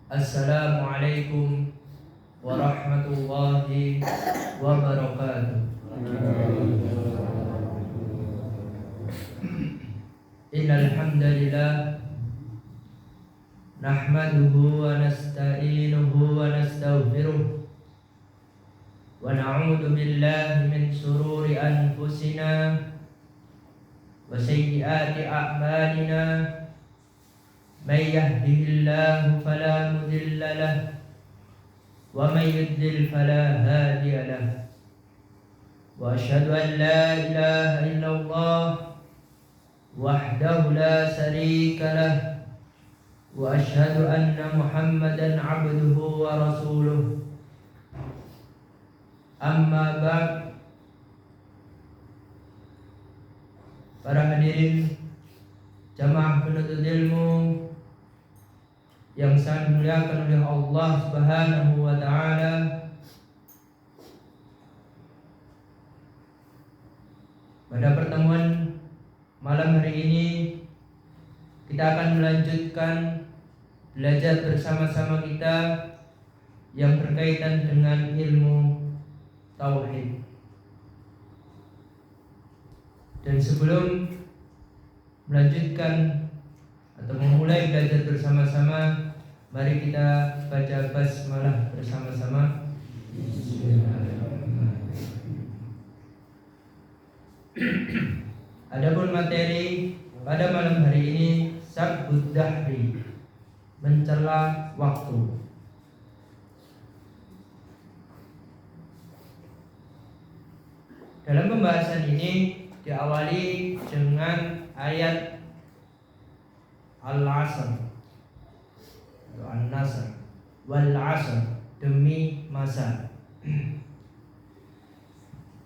Assalamualaikum warahmatullahi wabarakatuh. Innal hamdalillah nahmaduhu wa nasta'inuhu wa nastaghfiruh wa na'udzu billahi min shururi anfusina wa sayyiati a'malina. May yahdihillahu fala mudilla lahu wa may yudlil fala hadiya lahu. Wa asyhadu an la ilaha illallah wahdahu la syarika lahu wa asyhadu anna Muhammadan abduhu wa rasuluh. Amma ba'd. Para hadirin jamaah penuntut ilmu yang sangat dimuliakan oleh Allah Subhanahu wa taala, pada pertemuan malam hari ini kita akan melanjutkan belajar bersama-sama kita yang berkaitan dengan ilmu tauhid. Dan sebelum melanjutkan atau memulai belajar bersama-sama, mari kita baca basmalah bersama-sama. Adapun materi pada malam hari ini sabbud dahri, mencela waktu. Dalam pembahasan ini diawali dengan ayat Al-Asr, An-Nasr, Wal-Asr, demi masa.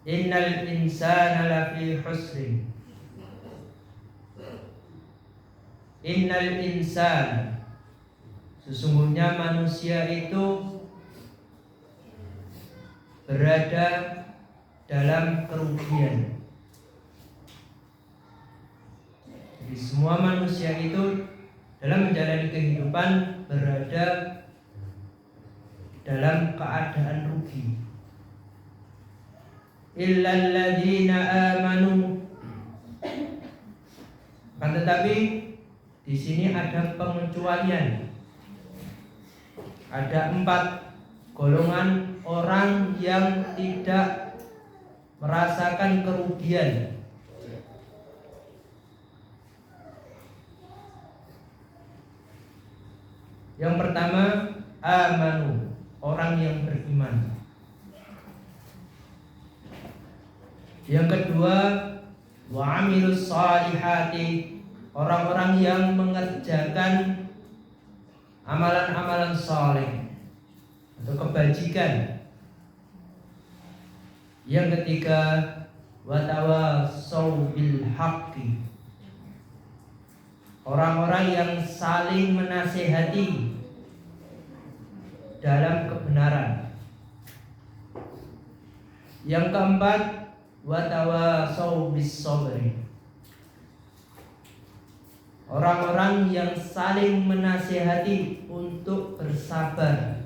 Innal insana lafi husrin. Innal insana, sesungguhnya manusia itu berada dalam kerugian. Jadi semua manusia itu dalam menjalani kehidupan berada dalam keadaan rugi. Illal ladzina amanu. Kan tetapi di sini ada pengecualian. Ada 4 golongan orang yang tidak merasakan kerugian. Yang pertama, amanu, orang yang beriman. Yang kedua, wa amilus shalihati, orang-orang yang mengerjakan amalan-amalan saleh atau kebajikan. Yang ketiga, wa tawassaw bil haqqi, orang-orang yang saling menasihati dalam kebenaran. Yang keempat, wa tawassaw bis sabri, orang-orang yang saling menasihati untuk bersabar.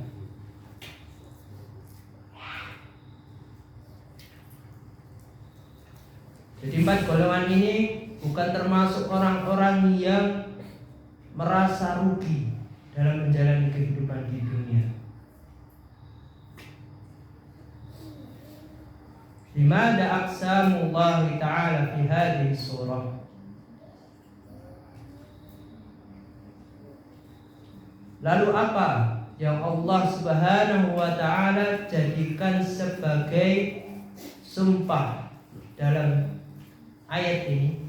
Jadi 4 golongan ini bukan termasuk orang-orang yang merasa rugi dalam menjalani kehidupan di dunia. Limada aqsamullah ta'ala fi hadhihi surah. Lalu apa yang Allah Subhanahu wa ta'ala jadikan sebagai sumpah dalam ayat ini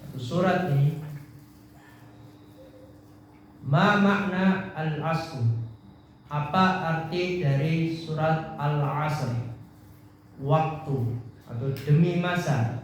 atau surat ini? Ma makna al-asr? Apa arti dari surat Al-Asr? Waktu atau demi masa.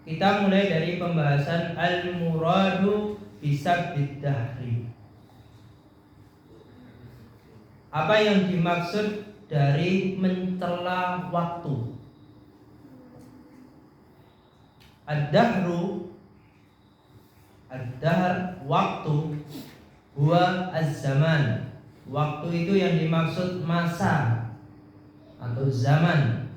kita mulai dari pembahasan al-muradu bisabbid dahri. Apa yang dimaksud dari mencela waktu? Ad-dahru, ad-dahr, waktu, huwa az-zaman. Waktu itu yang dimaksud masa atau zaman.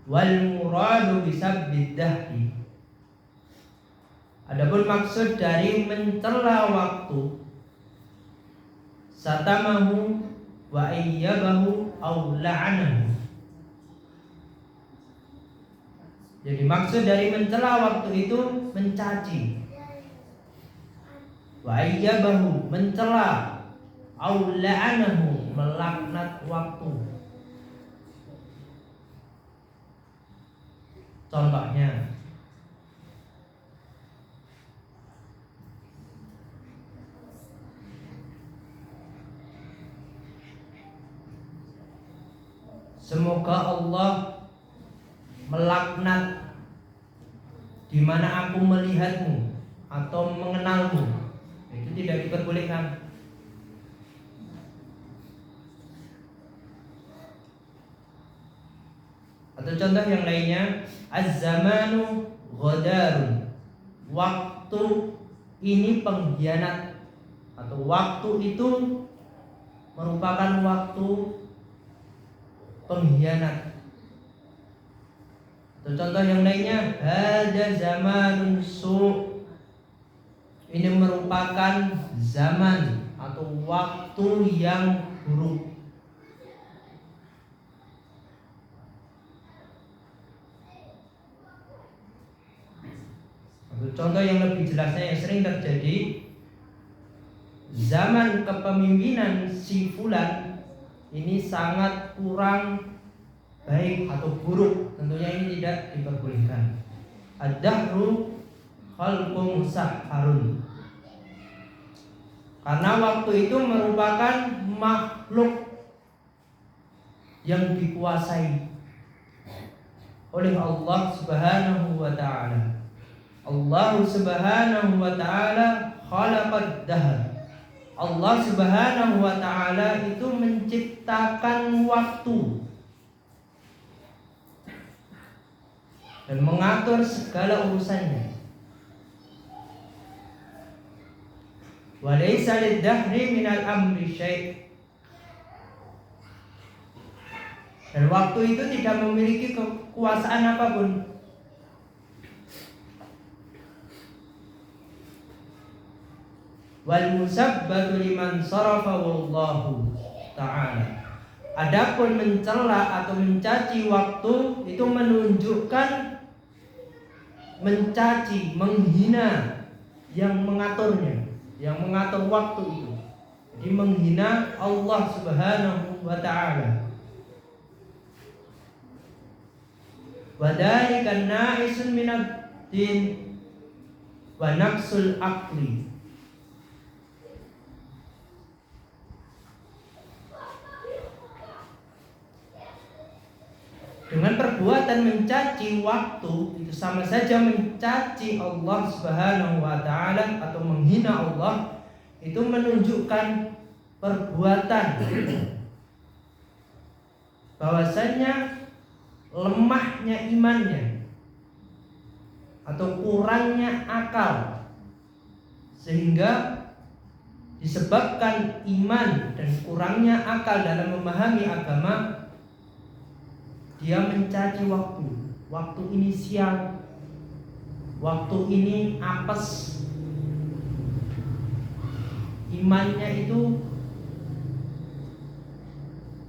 Wal muradu bisabbid dahri. Adapun maksud dari mencela waktu, satamahu wa ayyabahu aw la'anahu. Jadi maksud dari mencela waktu itu mencaci. Wa ayyabahu, mencela, aw la'anahu, melaknat waktu. Contohnya, semoga Allah melaknat di mana aku melihatmu atau mengenalmu. Itu tidak diperbolehkan. Atau contoh yang lainnya, az-zamanu ghadarun. Waktu ini pengkhianat, atau waktu itu merupakan waktu pengkhianat. Atau contoh yang lainnya, hada zamanun su'. Ini merupakan zaman atau waktu yang buruk. Contoh yang lebih jelasnya yang sering terjadi, zaman kepemimpinan si fulan ini sangat kurang baik atau buruk. Tentunya ini tidak diperbolehkan. Ad-dahru khalqum saharun. Karena waktu itu merupakan makhluk yang dikuasai oleh Allah Subhanahu wa ta'ala. Allah Subhanahu wa ta'ala khalaqad dahr. Allah Subhanahu wa ta'ala itu menciptakan waktu dan mengatur segala urusannya. Wa laysa lid-dahri minal amri syai'. Dan waktu itu tidak memiliki kekuasaan apapun. Wal musabbatu liman sarafa wallahu ta'ala. Adapun mencela atau mencaci waktu itu menunjukkan mencaci, menghina yang mengaturnya, yang mengatur waktu itu. Jadi menghina Allah Subhanahu wa ta'ala. Wa dzalika na'isun minad din wa naqsul aqli. Dengan perbuatan mencaci waktu itu sama saja mencaci Allah Subhanahu wa ta'ala atau menghina Allah. Itu menunjukkan perbuatan bahwasanya lemahnya imannya atau kurangnya akal, sehingga disebabkan iman dan kurangnya akal dalam memahami agama, dia mencaci waktu. Waktu ini siang, waktu ini apes. Imannya itu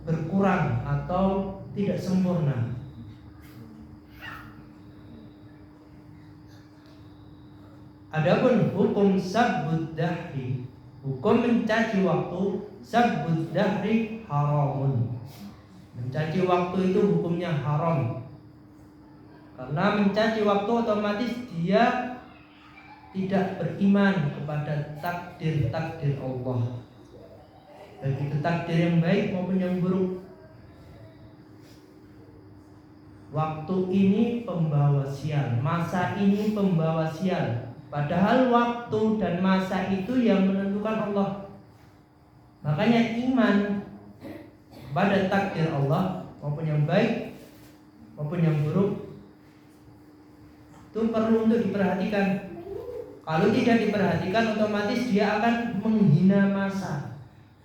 berkurang atau tidak sempurna. Adapun hukum sabbud dahri, hukum mencaci waktu, sabbud dahri haramun. Mencaci waktu itu hukumnya haram. Karena mencaci waktu otomatis dia tidak beriman kepada takdir-takdir Allah, baik itu takdir yang baik maupun yang buruk. waktu ini pembawa sial, masa ini pembawa sial. Padahal waktu dan masa itu yang menentukan Allah. Makanya iman pada takdir Allah, maupun yang baik maupun yang buruk, itu perlu untuk diperhatikan. Kalau tidak diperhatikan, otomatis dia akan menghina masa,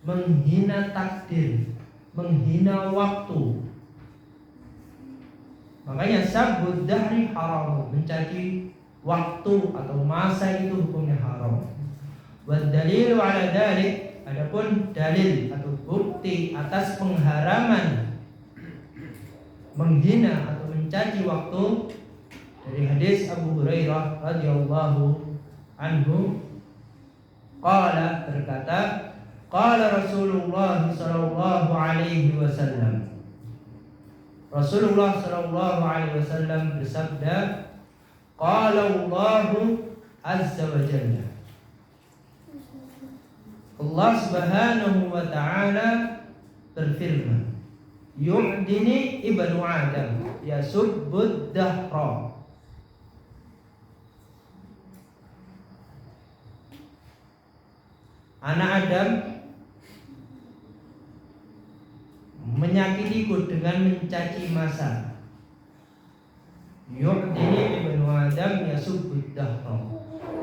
menghina takdir, menghina waktu. Makanya sabbud dahri haram, mencaci waktu atau masa itu hukumnya haram. Wad dalilu ala dzalik, adapun dalil atau bukti atas pengharaman menghina atau mencaci waktu, dari hadis Abu Hurairah radhiyallahu anhu, qala, berkata, qala Rasulullah sallallahu alaihi wasallam, Rasulullah sallallahu alaihi wasallam bersabda, qala Allahu azza wa jalla, Allah subhanahu wa ta'ala berfirman, yu'dini ibnu Adam yasubbud dahra, anak Adam menyakitiku dengan mencaci masa. Yu'dini ibnu Adam yasubbud dahra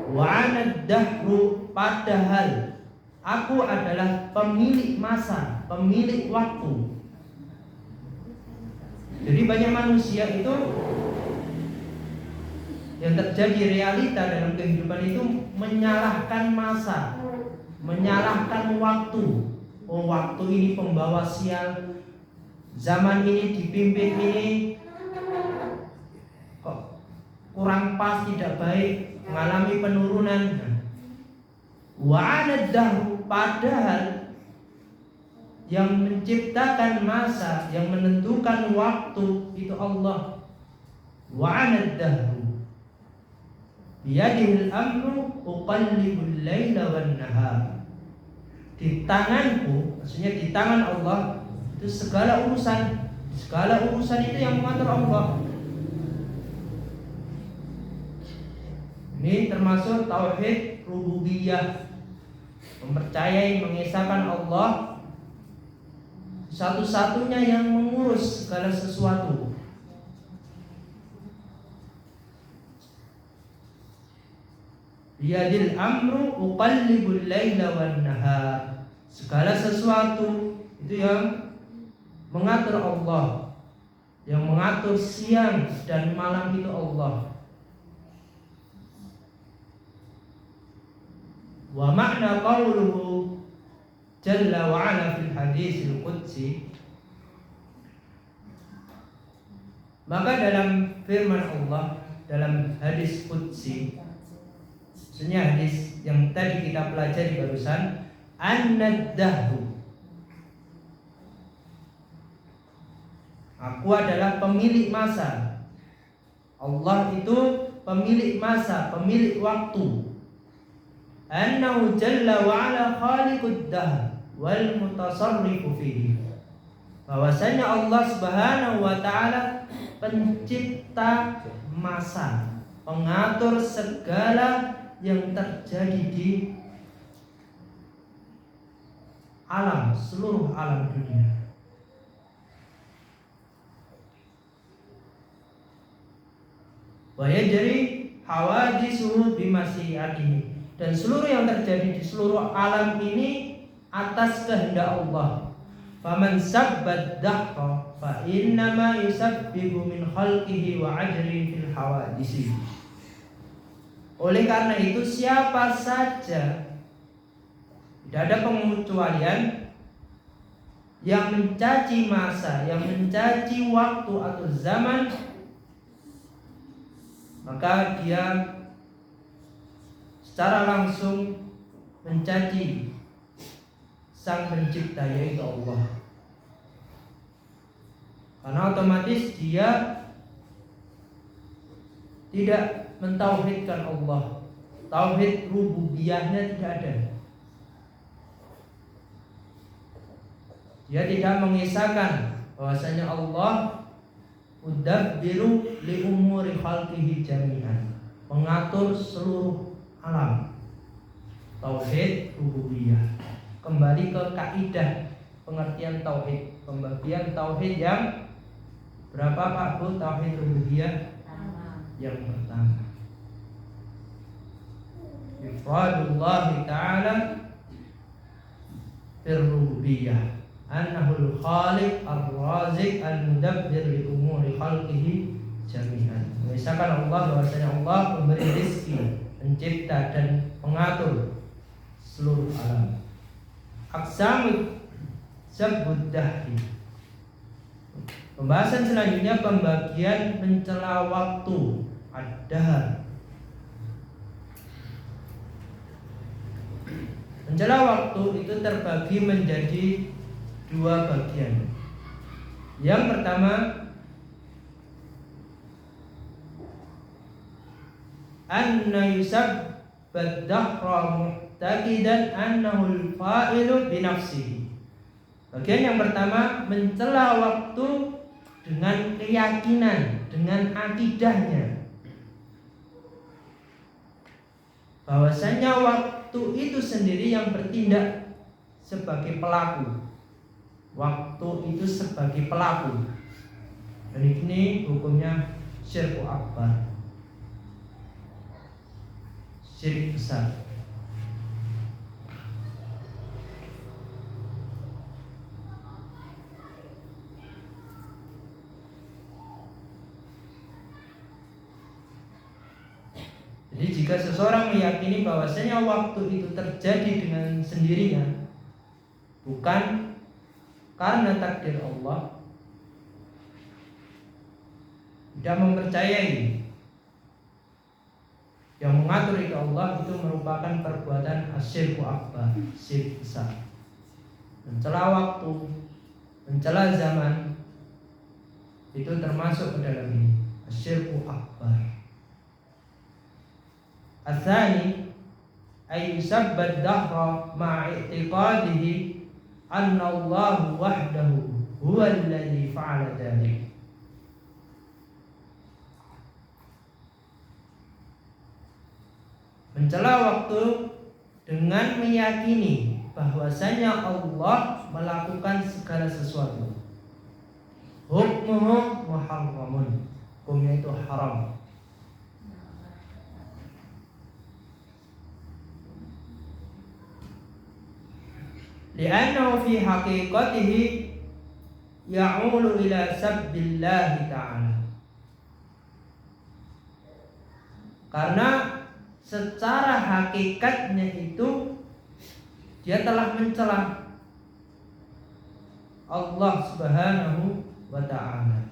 wa ana dahru, padahal aku adalah pemilik masa, pemilik waktu. Jadi banyak manusia itu yang terjadi realita dalam kehidupan itu menyalahkan masa, menyalahkan waktu. Oh, waktu ini pembawa sial, zaman ini dipimpin ini kok kurang pas, tidak baik, mengalami penurunan. Wa anaddahu, padahal yang menciptakan masa, yang menentukan waktu itu Allah. Wa anaddahu biyadihil amru uqallibul laila wan nahar, di tanganku, maksudnya di tangan Allah itu segala urusan itu yang mengatur Allah. Ini termasuk tauhid rububiyah, mempercayai, mengesahkan Allah satu-satunya yang mengurus segala sesuatu. Biyadil amru uqallibul laila wan nahar, segala sesuatu itu yang mengatur Allah, yang mengatur siang dan malam itu Allah. Wa makna qauluhu jalla wa ala fil hadisil qudsi, maka dalam firman Allah dalam hadis qudsi, maksudnya hadis yang tadi kita pelajari barusan, an-naddahu, aku adalah pemilik masa. Allah itu pemilik masa, pemilik waktu. Annahu jalla wa ala khaliqud dahr wal mutasarrifu fihi, bahwasanya Allah subhanahu wa ta'ala pencipta masa, pengatur segala yang terjadi di alam, seluruh alam dunia. Wa yajri hawadisuhu bimasyiatihi, dan seluruh yang terjadi di seluruh alam ini atas kehendak Allah. Faman sabbad dahra fa innama yusabbibu min khalqihi wa ajri fil hawadisi. Oleh karena itu, siapa saja, tidak ada pengecualian, yang mencaci masa, yang mencaci waktu atau zaman, maka dia secara langsung mencaci Sang Pencipta, yaitu Allah. Karena otomatis dia tidak mentauhidkan Allah, tauhid rububiyahnya tidak ada. Dia tidak mengisahkan bahwasanya Allah al-mudabbiru li umuri khalqihi jami'an, mengatur seluruh alam. Tauhid rububiyah. Kembali ke kaidah pengertian tauhid, pembagian tauhid yang berapa Pak Bu? Tauhid rububiyah yang pertama, ifradullah ta'ala bir-rububiyah, annahul khaliq ar-raziq al-mudabbir li umuri khalqihi jami'an. Mengisahkan Allah bahwasanya Allah pemberi rezeki, pencipta dan pengatur seluruh alam. Aqsamud zabuddahi. Pembahasan selanjutnya pembagian mencela waktu, ad-dahr. Mencela waktu itu terbagi menjadi dua bagian. Yang pertama, anna yusabbad dahra mu'taqidan annahu al-fa'ilu bi nafsihi. Bagian yang pertama, mencela waktu dengan keyakinan, dengan akidahnya, bahwasanya waktu itu sendiri yang bertindak sebagai pelaku. Waktu itu sebagai pelaku. Dan ini hukumnya syirku akbar, syirik besar. Jadi jika seseorang meyakini bahwasanya waktu itu terjadi dengan sendirinya, bukan karena takdir Allah, tidak mempercayai yang mengatur itu Allah, itu merupakan perbuatan asyirku akbar, syirik besar. Mencela waktu, mencela zaman, itu termasuk ke dalam ini, asyirku akbar. Atsani ay yusabbad dahra ma'a i'tiqadihi anna Allah wahdahu huwa alladhi fa'ala dzalik. Mencela waktu dengan meyakini bahwasanya Allah melakukan segala sesuatu. Hukmuhu muharramun, hukumnya itu haram. Li'annahu fi haqiqatihi ya'ulu ila sabbillahi ta'ala. Karena secara hakikatnya itu dia telah mencela Allah Subhanahu wa ta'ala.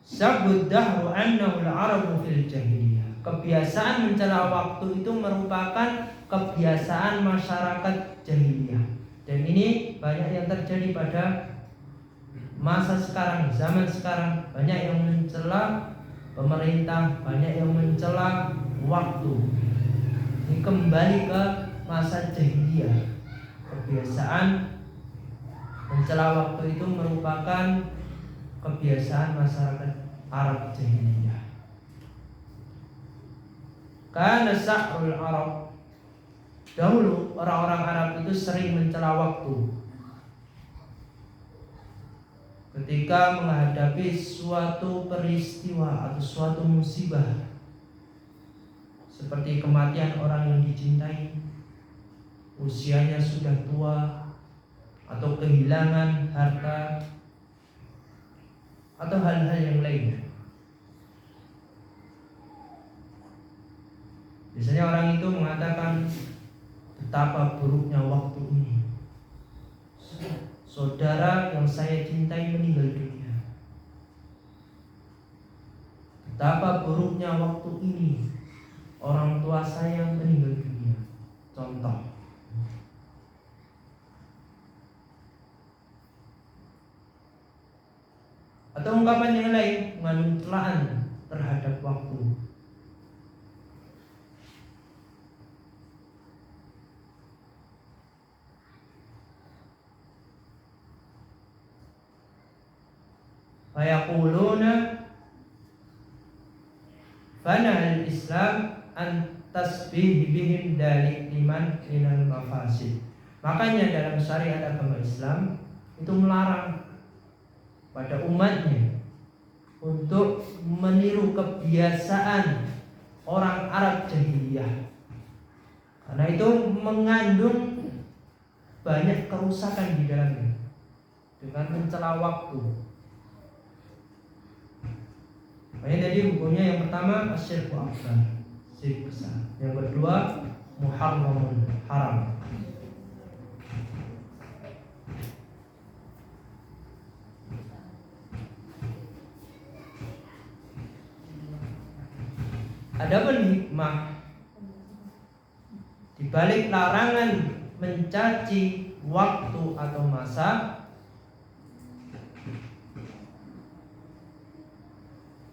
Sabbud dahru annahu al-arabu fil jahiliyah. Kebiasaan mencela waktu itu merupakan kebiasaan masyarakat jahiliyah. Dan ini banyak yang terjadi pada masa sekarang, zaman sekarang. Banyak yang mencela pemerintah, banyak yang mencela waktu. Ini kembali ke masa jahiliyah. Kebiasaan mencela waktu itu merupakan kebiasaan masyarakat Arab jahiliyah. Karena sa'rul Arab, dahulu orang-orang Arab itu sering mencela waktu ketika menghadapi suatu peristiwa atau suatu musibah, seperti kematian orang yang dicintai, usianya sudah tua, atau kehilangan harta, atau hal-hal yang lainnya. Biasanya orang itu mengatakan, betapa buruknya waktu ini. Saudara yang saya cintai meninggal dunia. Betapa buruknya waktu ini. Orang tua saya meninggal dunia. Contoh. Atau ungkapan yang lain mengandung celaan terhadap waktu. Fayaquluna fanahal Islam an tasbih bihim dalik liman minal mafasid. Makanya dalam syariat agama Islam itu melarang pada umatnya untuk meniru kebiasaan orang Arab jahiliyah, karena itu mengandung banyak kerusakan di dalamnya dengan mencela waktu. Makanya tadi bukunya yang pertama asyirku akbar, syirik besar. Yang kedua muharramun, haram. Adapun hikmah di balik larangan mencaci waktu atau masa,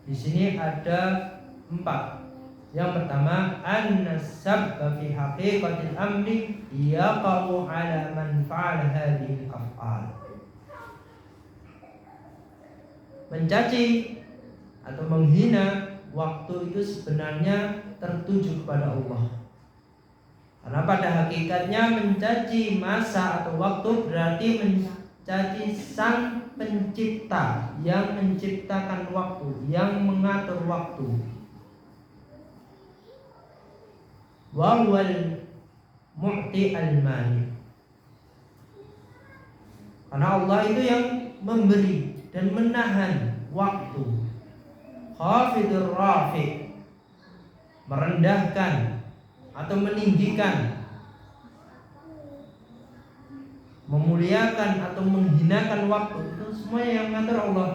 di sini ada 4. Yang pertama, an-nasab fi haqiqatil amri yaqau ala man fa'ala hadhihi al-af'al. Mencaci atau menghina waktu itu sebenarnya tertuju kepada Allah. Karena pada hakikatnya mencaci masa atau waktu berarti mencaci Sang Pencipta yang menciptakan waktu, yang mengatur waktu. Wa huwal mu'ti al-mani. Karena Allah itu yang memberi dan menahan waktu. Khafidur rafi, merendahkan atau meninggikan, memuliakan atau menghinakan waktu, itu semuanya yang mengatur Allah.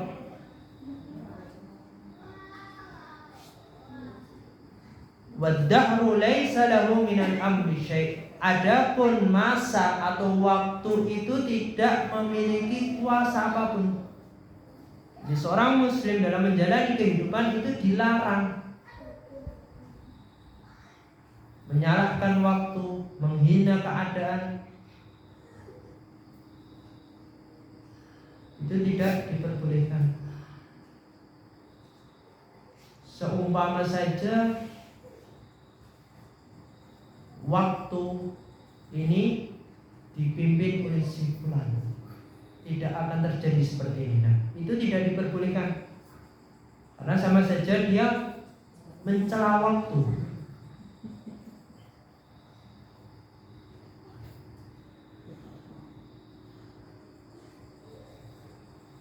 Wad-dahru laisa lahu minal amri syai'. Adapun masa atau waktu itu tidak memiliki kuasa apapun. Jadi seorang muslim dalam menjalani kehidupan itu dilarang menyalahkan waktu, menghina keadaan. Itu tidak diperbolehkan. Seumpama saja waktu ini dipimpin oleh si fulan, tidak akan terjadi seperti ini. Nah, itu tidak diperbolehkan, karena sama saja dia mencela waktu.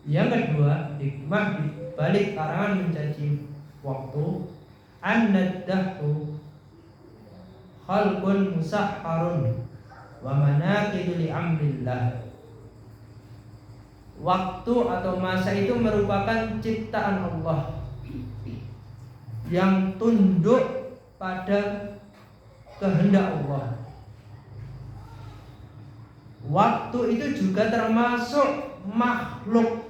Yang kedua, hikmah di balik larangan mencaci waktu, an-naddahu khalqun musahharun wa manaqidu li amrillah. Waktu atau masa itu merupakan ciptaan Allah yang tunduk pada kehendak Allah. Waktu itu juga termasuk makhluk.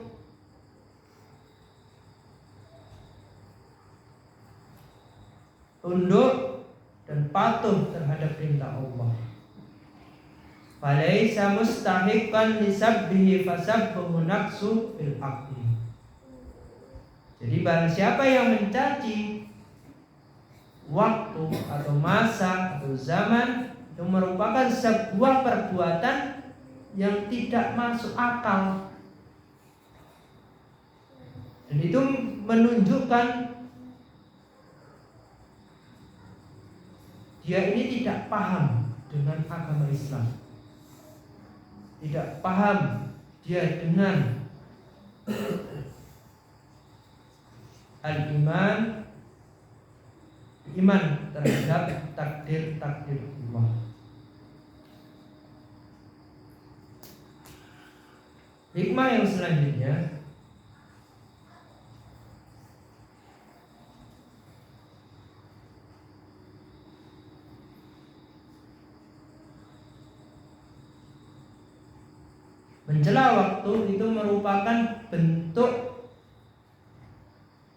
Tunduk dan patuh terhadap perintah Allah. Falaisa mustahiqan lisabbihi fasabbuhu naqsu fil aqli. Jadi barang siapa yang mencaci waktu atau masa atau zaman, itu merupakan sebuah perbuatan yang tidak masuk akal. Dan itu menunjukkan dia ini tidak paham dengan agama Islam, tidak paham dia dengan al-iman, iman terhadap takdir-takdir Allah. Hikmah yang selanjutnya, mencela waktu itu merupakan bentuk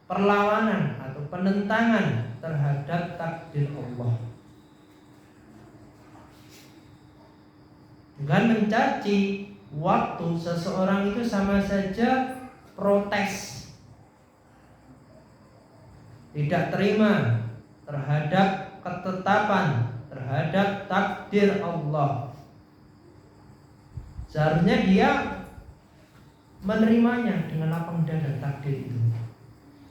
perlawanan atau penentangan terhadap takdir Allah. Dengan mencaci waktu seseorang itu sama saja protes tidak terima terhadap ketetapan, terhadap takdir Allah. Seharusnya dia menerimanya dengan lapang dada takdir itu.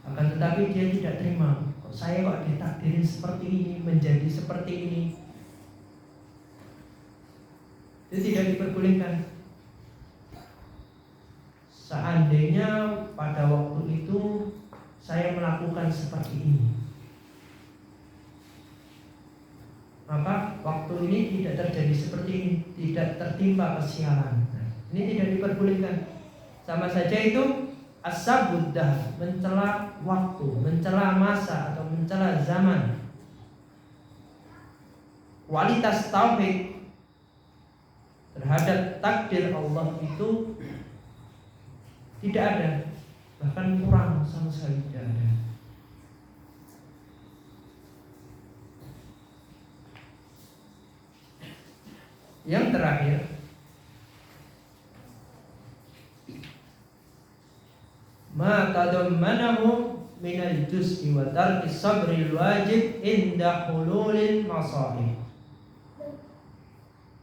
Akan tetapi dia tidak terima. Kok saya kok ditakdirin seperti ini, menjadi seperti ini. Itu tidak diperbolehkan. Seandainya pada waktu itu saya melakukan seperti ini, maka waktu ini tidak terjadi seperti ini, tidak tertimpa kesialan. Ini tidak diperbolehkan. Sama saja itu as-sabuddah, mencela waktu, mencela masa atau mencela zaman. Kualitas tauhid terhadap takdir Allah itu tidak ada, bahkan kurang sama sekali tidak ada. Yang terakhir, ma tadammanahu minal juz'i wa tarki sabril wajib inda hululil masahib.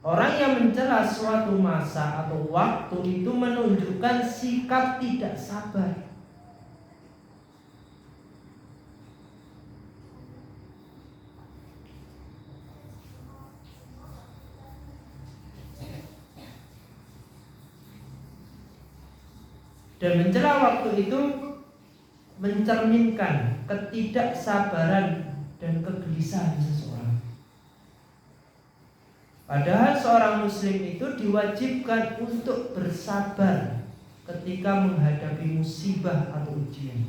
Orang yang mencela suatu masa atau waktu itu menunjukkan sikap tidak sabar. Dan mencela waktu itu mencerminkan ketidaksabaran dan kegelisahan seseorang. Padahal seorang muslim itu diwajibkan untuk bersabar ketika menghadapi musibah atau ujian.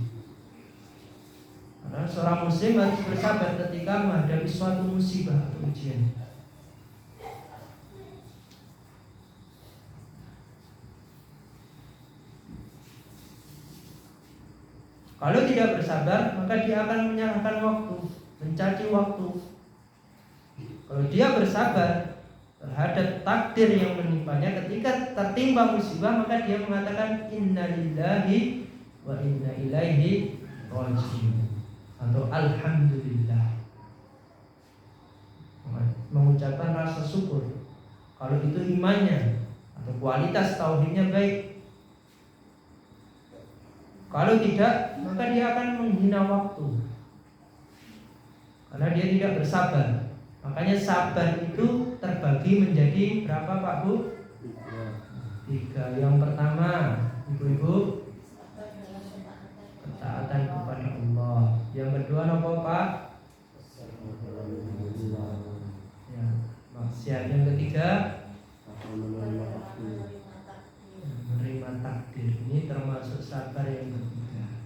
Karena seorang muslim harus bersabar ketika menghadapi suatu musibah atau ujian. Kalau tidak bersabar, maka dia akan menyalahkan waktu, mencaci waktu. Kalau dia bersabar terhadap takdir yang menimpanya, ketika tertimpa musibah, maka dia mengatakan innalillahi wa inna ilaihi raji'un atau alhamdulillah, mengucapkan rasa syukur kalau itu imannya atau kualitas tauhidnya baik. Kalau tidak, maka dia akan menghina waktu karena dia tidak bersabar. Makanya sabar itu terbagi menjadi berapa Pak Bu? 3. Yang pertama, ibu-ibu, ketaatan kepada Allah. Yang kedua apa Pak? Ya, maksiat. Yang ketiga, menerima takdir. Ini termasuk sabar yang ketiga.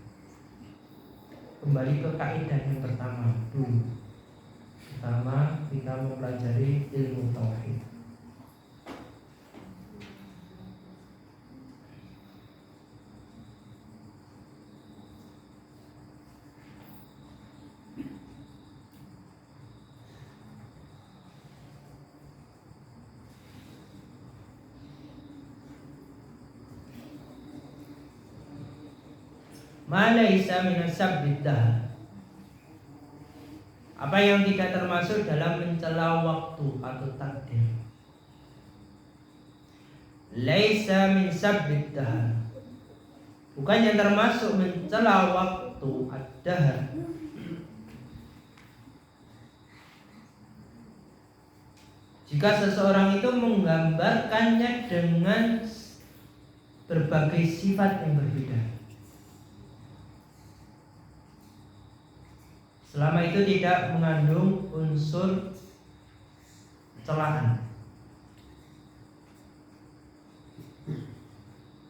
Kembali ke kaidah yang pertama dulu. Pertama, kita mempelajari ilmu tauhid. Ma laisa min as-sabbidah. Apa yang tidak termasuk dalam mencela waktu atau takdir. Laisa min sabbidah. Bukan yang termasuk mencela waktu ad-dahr. Jika seseorang itu menggambarkannya dengan berbagai sifat yang berbeda, selama itu tidak mengandung unsur celaan.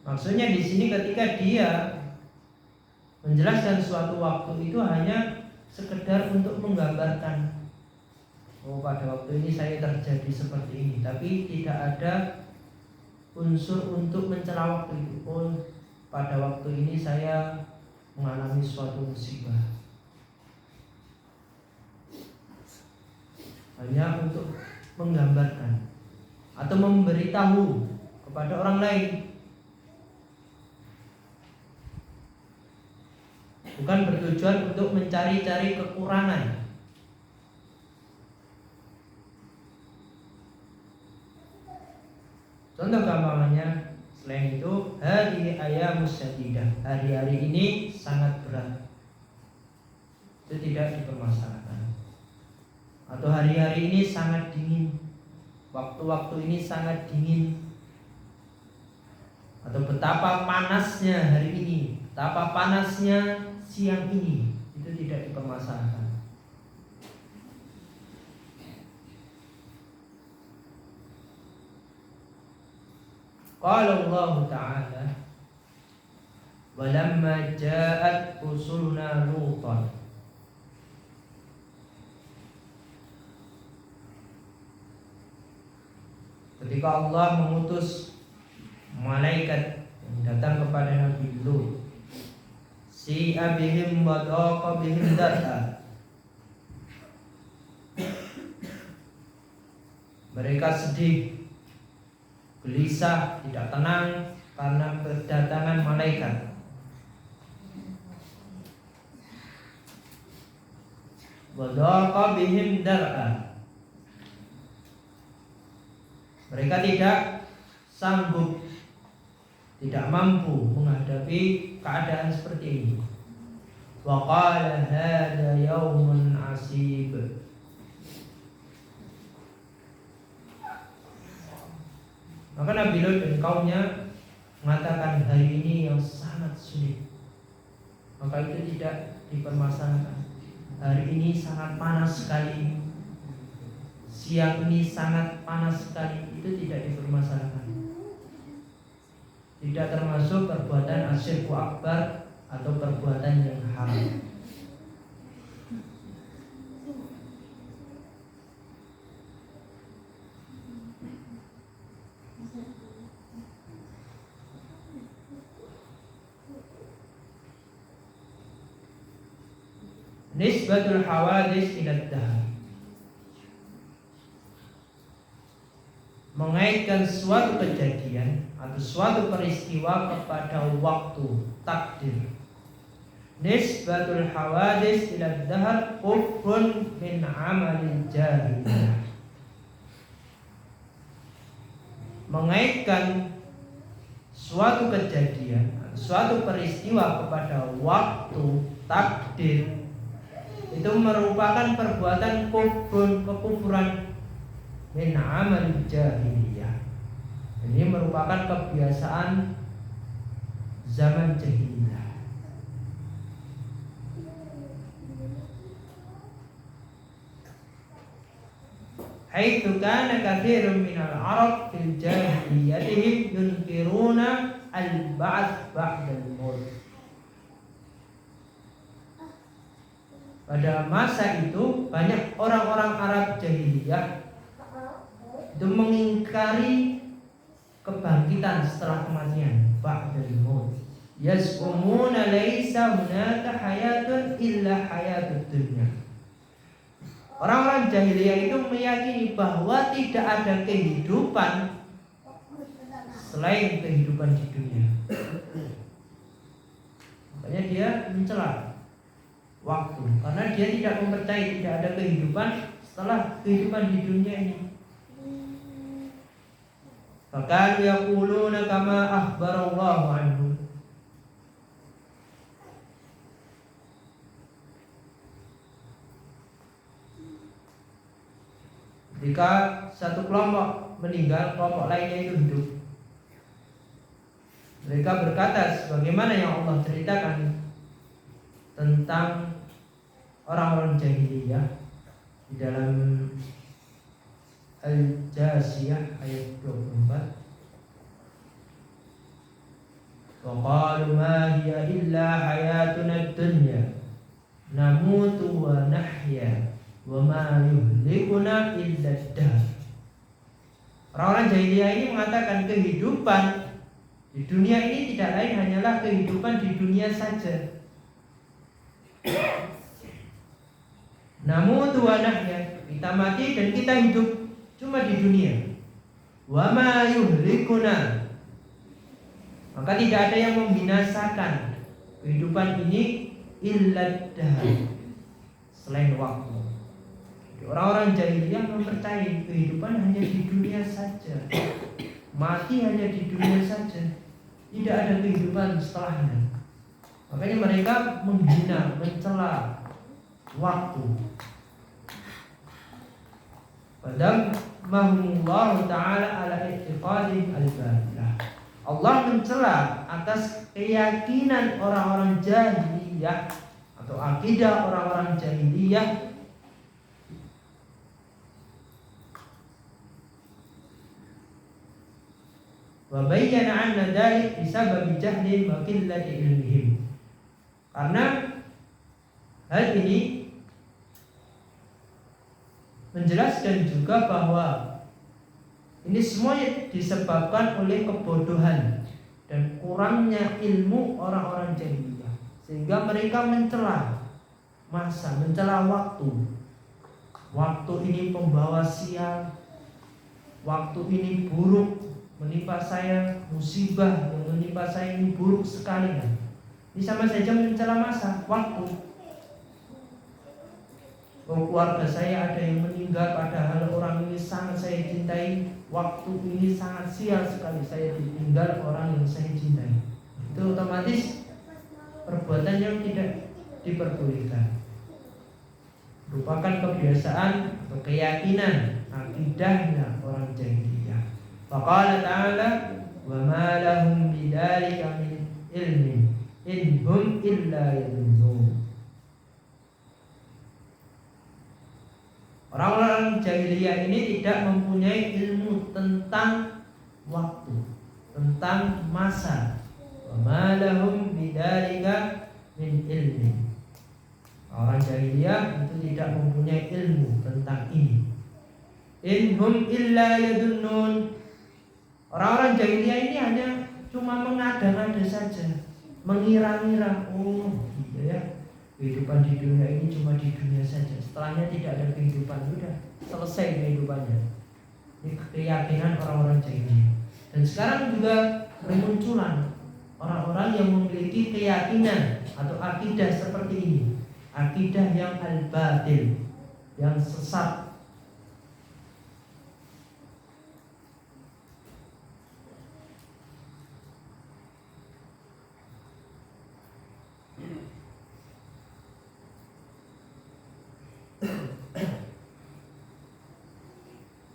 Maksudnya di sini ketika dia menjelaskan suatu waktu itu hanya sekedar untuk menggambarkan, oh pada waktu ini saya terjadi seperti ini, tapi tidak ada unsur untuk mencela waktu itu. Oh pada waktu ini saya mengalami suatu musibah. Hanya untuk menggambarkan atau memberitahu kepada orang lain. bukan bertujuan untuk mencari-cari kekurangan. Contoh gampangannya, selain itu, hari ayamus syadidah, hari-hari ini sangat berat, itu tidak dipermasalahkan. Atau hari-hari ini sangat dingin, waktu-waktu ini sangat dingin. Atau betapa panasnya hari ini, betapa panasnya siang ini, itu tidak dipermasalahkan. Qala Allah Ta'ala, walamma ja'at rusuluna Lutan. Ketika Allah mengutus malaikat yang datang kepada Nabi Lut, si abihim wa daqa bihim dar'a, mereka sedih, gelisah, tidak tenang karena kedatangan malaikat. Wa daqa bihim dar'a, mereka tidak sanggup, tidak mampu menghadapi keadaan seperti ini. Wa qala hadza yaumun asib, maka Nabi Lut dan kaumnya mengatakan hari ini yang sangat sulit. Maka itu tidak dipermasalahkan. Hari ini sangat panas sekali, siang ini sangat panas sekali, itu tidak dipermasalahkan. Tidak termasuk perbuatan asyirku akbar atau perbuatan yang haram. Nisbatul hawadis ila dahr, mengaitkan suatu kejadian atau suatu peristiwa kepada waktu, takdir. Nisbatul hawadis ila dahr kufrun min amalil jahiliyah, mengaitkan suatu kejadian atau suatu peristiwa kepada waktu, takdir, itu merupakan perbuatan kekufuran min amal jahiliyah. Ini merupakan kebiasaan zaman jahiliyah. Haitsu kana katsirun minal arab fil jahiliyatihim yunkiruna al-ba'ts ba'dal maut. Pada masa itu banyak orang-orang Arab jahiliyah itu mengingkari kebangkitan setelah kematian, ba'dal maut. Yaz'umuna laisa hunaka hayatun illa hayatud dunya. Orang-orang jahiliyah itu meyakini bahwa tidak ada kehidupan selain kehidupan di dunia. Makanya dia mencela waktu, karena dia tidak mempercayai tidak ada kehidupan setelah kehidupan di dunia ini. Fakanu yaquluna kama akhbarallahu anhu, ketika satu kelompok meninggal, kelompok lainnya itu hidup, mereka berkata sebagaimana yang Allah ceritakan tentang orang-orang jahiliyah di dalam Al-Jasiyah ayat 24. Wa qalu ma hiya illa hayatuna ad-dunya namutu wa nahya wa ma yuhlikuna illa ad-dahr. Orang-orang jahiliyah ini mengatakan kehidupan di dunia ini tidak lain hanyalah kehidupan di dunia saja. Namutu wa nahya, kita mati dan kita hidup cuma di dunia. Wa ma yuhlikuna, maka tidak ada yang membinasakan kehidupan ini illa dahr, selain waktu. Orang-orang jahiliyah mempercayai kehidupan hanya di dunia saja, mati hanya di dunia saja, tidak ada kehidupan setelahnya. Makanya mereka menghina, mencela waktu. Padahal mahmullah ta'ala ala i'tiqadin al-batilah. Allah mencela atas keyakinan orang-orang jahiliyah atau akidah orang-orang jahiliyah wa bayyana anna dzalik bisabab jahlin wa qillati ilmihim. Karena hal ini menjelaskan juga bahwa ini semuanya disebabkan oleh kebodohan dan kurangnya ilmu orang-orang jahiliyah, sehingga mereka mencela masa, mencela waktu. Waktu ini pembawa sial, waktu ini buruk menimpa saya, musibah yang menimpa saya ini buruk sekali. Ini sama saja mencela masa, waktu. Keluarga saya ada yang meninggal padahal orang ini sangat saya cintai, waktu ini sangat sial sekali saya ditinggal orang yang saya cintai. Itu otomatis perbuatan yang tidak diperbolehkan, merupakan kebiasaan atau keyakinan akidahnya orang jahiliyah. Faqala ta'ala wa ma lahum bidzalika min ilmin in hum illa yadhunnun. Orang-orang jahiliyah ini tidak mempunyai ilmu tentang waktu, tentang masa. Wa ma lahum bidzalika min ilmin. Orang jahiliyah itu tidak mempunyai ilmu tentang ini. In hum illa yadhunnun. Orang-orang jahiliyah ini hanya cuma mengada-ngada saja, mengira-ngira, oh iya ya, kehidupan di dunia ini cuma di dunia saja, setelahnya tidak ada kehidupan, sudah selesai kehidupannya. Ini keyakinan orang-orang jahiliyah. Dan sekarang juga bermunculan orang-orang yang memiliki keyakinan atau akidah seperti ini, akidah yang al-batil, yang sesat.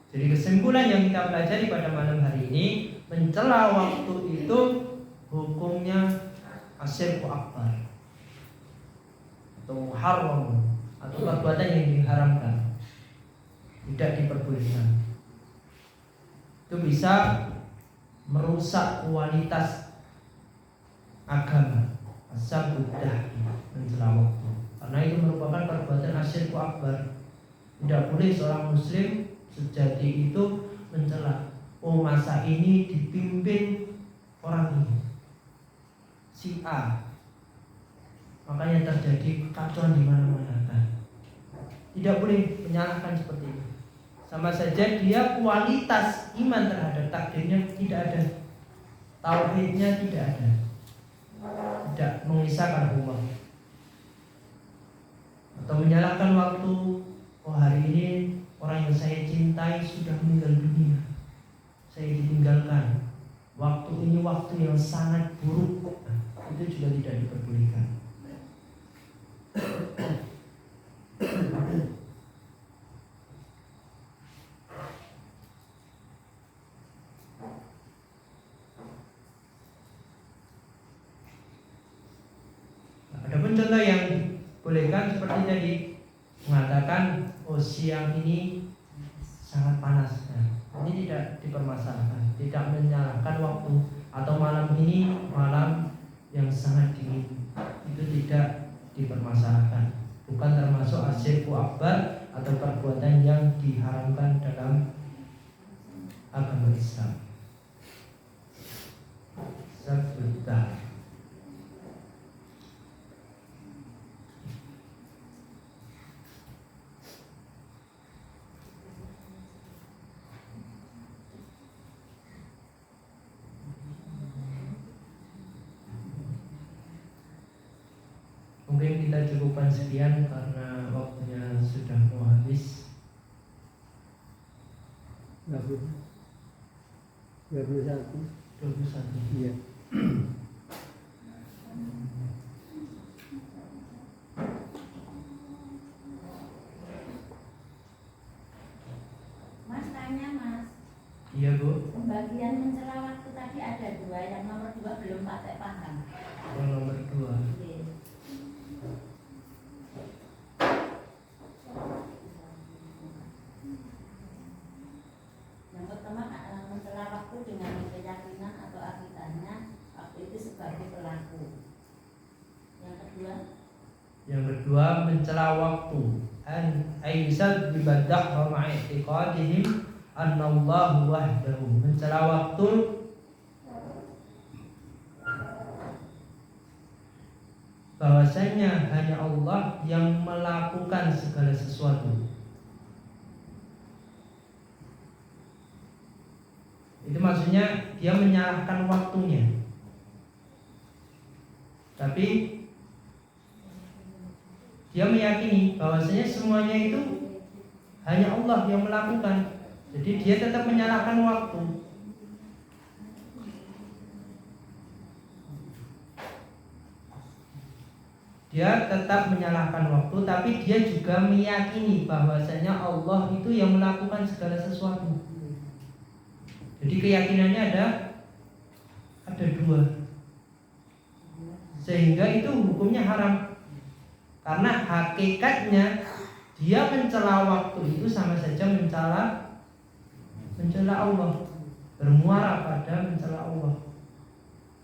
Jadi kesimpulan yang kita pelajari pada malam hari ini, mencela waktu itu hukumnya asyirku akbar atau haram, atau perbuatan yang diharamkan, tidak diperbolehkan. Itu bisa merusak kualitas agama, asal buddha, mencela waktu, karena itu merupakan perbuatan asyirku akbar. Tidak boleh seorang muslim sejati itu mencela, oh masa ini dipimpin orang ini, si A, makanya terjadi kekacauan di mana-mana. Tidak boleh menyalahkan seperti itu. Sama saja dia kualitas iman terhadap takdirnya tidak ada, tauhidnya tidak ada, tidak mengisahkan Allah, atau menyalahkan waktu, oh hari ini orang yang saya cintai sudah meninggal dunia, saya ditinggalkan, waktu ini waktu yang sangat buruk, itu juga tidak diperbolehkan. Adapun contoh yang dibolehkan seperti tadi, mengatakan oh siang ini sangat panas, ini tidak dipermasalahkan, tidak menyalahkan waktu, atau malam ini malam yang sangat dingin, itu tidak dipermasalahkan, bukan termasuk asyirku akbar atau perbuatan yang diharamkan dalam agama Islam. Sebentar. Mungkin kita cukupkan sekian karena waktunya sudah mau habis. 21. Iya. Mas tanya Mas. Iya Bu. Pembagian mencela waktu tadi ada 2, yang nomor 2 belum pakai paham. Yang nomor 2. Iya. Yang pertama mencela waktu dengan keyakinan atau akidahnya waktu itu sebagai pelaku. Yang kedua mencela waktu aisal ibadah wa ma'i'tiqadihim annallahu wahdahu. Mencela waktu bahwasanya hanya Allah yang melakukan segala sesuatu. Itu maksudnya dia menyalahkan waktunya. Tapi dia meyakini bahwasanya semuanya itu hanya Allah yang melakukan. Jadi dia tetap menyalahkan waktu. Dia tetap menyalahkan waktu, tapi dia juga meyakini bahwasanya Allah itu yang melakukan segala sesuatu. Jadi keyakinannya ada 2. Sehingga itu hukumnya haram. Karena hakikatnya dia mencela waktu itu sama saja mencela Allah, bermuara pada mencela Allah.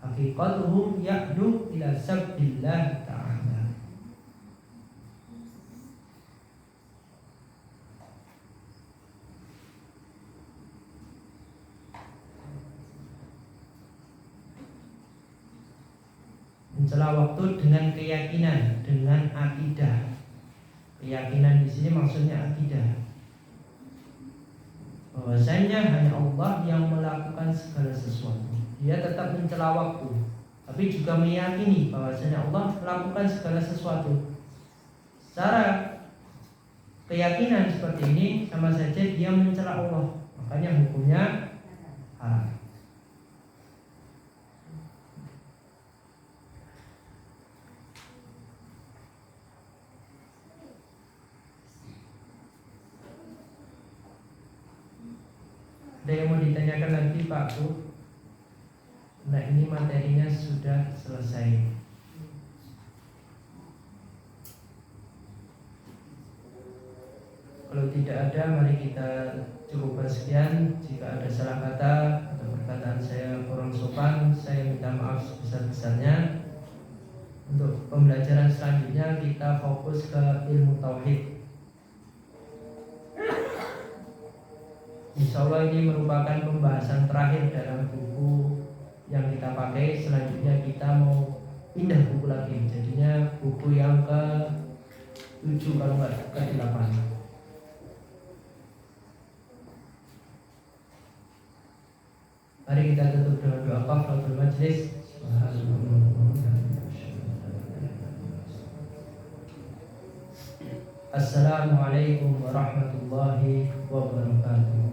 Hakikatuhu ya'du ila sabbillah ta'ala. Mencela waktu dengan keyakinan, dengan akidah. Keyakinan di sini maksudnya akidah. Bahwasanya hanya Allah yang melakukan segala sesuatu. Dia tetap mencela waktu, tapi juga meyakini bahwasanya Allah melakukan segala sesuatu. Secara keyakinan seperti ini sama saja dia mencela Allah. Makanya hukumnya haram. Ada yang mau ditanyakan lagi Pak Bu? Nah ini materinya sudah selesai. Kalau tidak ada, mari kita cukupkan sekian. Jika ada salah kata atau perkataan saya kurang sopan, saya minta maaf sebesar-besarnya. Untuk pembelajaran selanjutnya kita fokus ke ilmu tauhid. Insya Allah ini merupakan pembahasan terakhir dalam buku yang kita pakai. Selanjutnya kita mau pindah buku lagi. Jadinya buku yang ke-7 kalau nggak ke-8. Mari kita tutup dengan doa kafaratul majlis. Assalamualaikum warahmatullahi wabarakatuh.